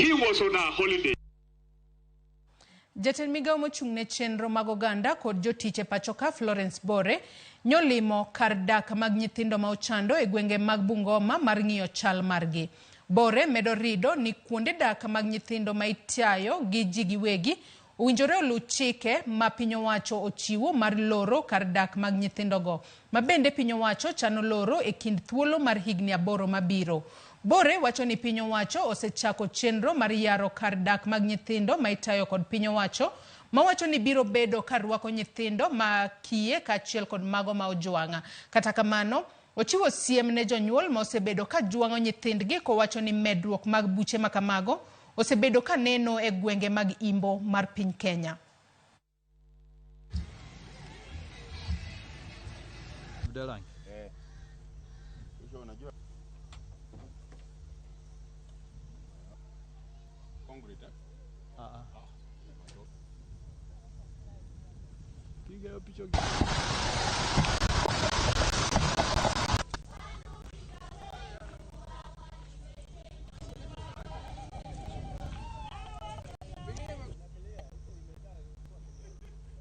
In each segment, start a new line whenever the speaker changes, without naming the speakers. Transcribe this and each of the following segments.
He was on a holiday.
Jatend Migago mochung'ne chenro mag oganda kod jotiche pachoka Florence Bore nyolimo kar dak mag nyithindo ma ochando e gwenge mag Bungoma mar ng'iyo chal margi. Bore medo rido ni kuonde dak mag nyithindo ma itiayo gi ji giwegi owinjore oluw chike ma piny owacho ochiwo mar loro kar dak mag nyithindogo, ma bende piny owacho chano loro e kind thuolo mar higni 8 mabiro. Bore wacho ni piny owacho osechako chenro mar yaro kar dak mag nyithindo ma itayo kod piny owacho, ma wacho ni biro bedo kar rwako nyithindo ma kiye kaachiel kod mago ma ojwang'a. Kata kamano, ochiwo siem ne jonyuol ma osebedo ka jwang'o nyithindgi kowacho ni medruok mag buche ma kamago osebedo ka neno e gwenge mag Imbo mar piny Kenya.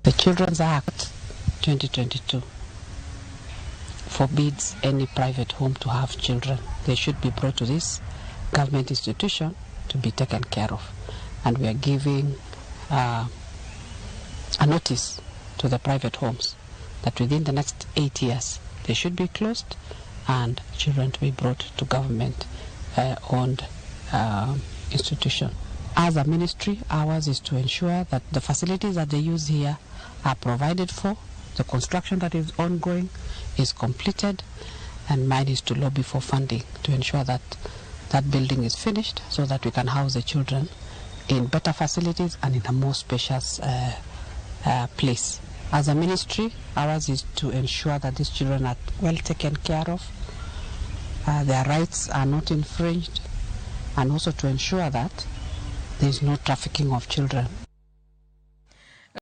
The Children's Act 2022 forbids any private home to have children. They should be brought to this government institution to be taken care of. And we are giving a notice to the private homes that within the next 8 years they should be closed and children to be brought to government owned institution. As a ministry, ours is to ensure that the facilities that they use here are provided for, the construction that is ongoing is completed, and mine is to lobby for funding to ensure that that building is finished so that we can house the children in better facilities and in a more spacious place. As a ministry, ours is to ensure that these children are well taken care of, their rights are not infringed, and also to ensure that there is no trafficking of children.